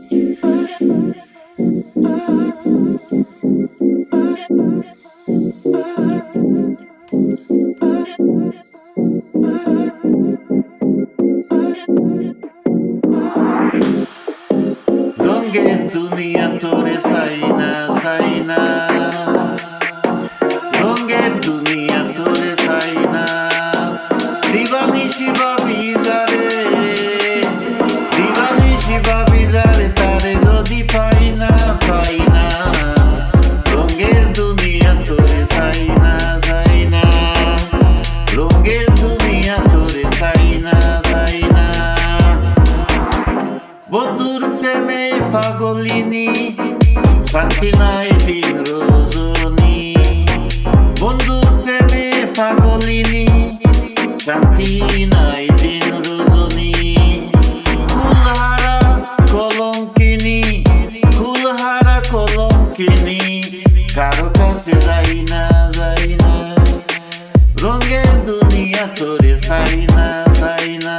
রঙের দুনিয়া তোরে সাইনা সাইনা, রঙের দুনিয়া তোরে সাইনা, দিবানিশি ভাবি যারে, দিবানিশি ভাবি যারে, তারে যদি পাই না পাই না। রঙের দুনিয়া তোরে সাইনা সাইনা, রঙের দুনিয়া তোরে সাইনা সাইনা। বন্ধুর প্রেমে পাগলিনী, শান্তি নাই দিন রজনী। বন্ধুর প্রেমে পাগলিনী, শান্তি নাই দিন রজনী। ফুলহারা কলঙ্কিনী, ফুলহারা কলঙ্কিনী, কারো কাছে যাই না যাই না। রঙের দুনিয়া তোরে সাইনা সাইনা,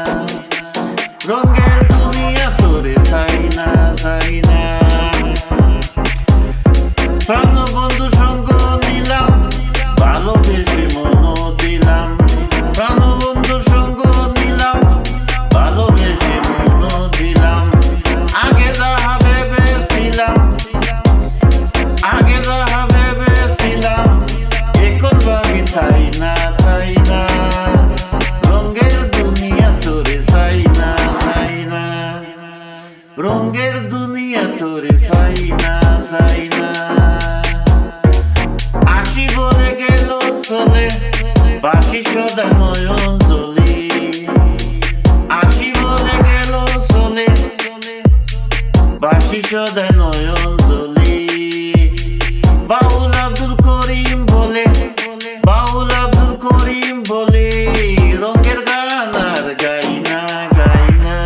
রঙের দুনিয়া তোরে সাইনা সাইনা। প্রাণ বন্ধু সঙ্গ নিলাম, ভালোবেসে মন দিলাম। প্রাণ বন্ধু সঙ্গ নিলাম, ভালোবেসে মন দিলাম। আগে যাহা ভেবেছিলাম, আগে যাহা ভেবেছিলাম, এখন ভাবি তাই না তাই না। রঙের দুনিয়া তোরে সাইনা সাইনা, রঙের দুনিয়া তোরে সাইনা সাইনা। আশি বলে গেল চলে, বাকি সদা নয়ন জলি। আশি বলে গেল চলে, বাকি সদা নয়ন জলি। বাউল আব্দুল করিম বলে, বাউল আব্দুল করিম বলে, রঙের গান আর গাই না গাই না।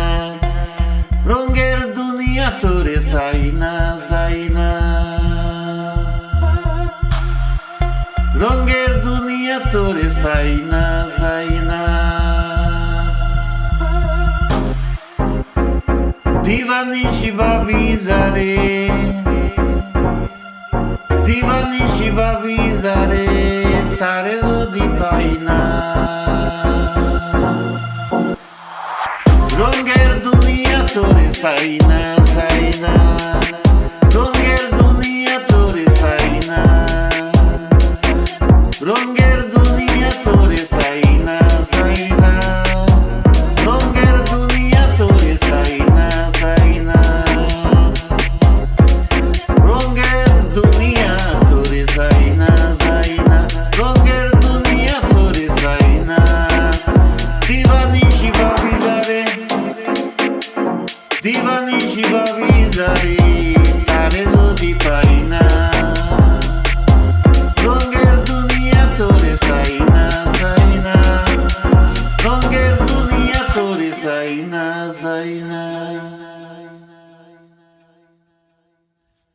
রঙের দুনিয়া তোরে সাইনা সাইনা, রঙের দুনিয়া তোরে সাইনা সাইনা। দিবানিশি ভাবি যারে, দিবানিশি ভাবি যারে, তারে যদি পাই না। রঙের দুনিয়া তোরে সাইনা সাইনা, রঙের দুনিয়া তোরে সাইনা, রঙের দুনিয়া তোরে সাইনা সাইনা, রঙের দুনিয়া তোরে সাইনা সাইনা। রঙের দুনিয়া তোরে সাইনা সাইনা, রঙের দুনিয়া তোরে সাইনা। দিবানিশি ভাবি যারে, দিবানিশি ভাবি যারে।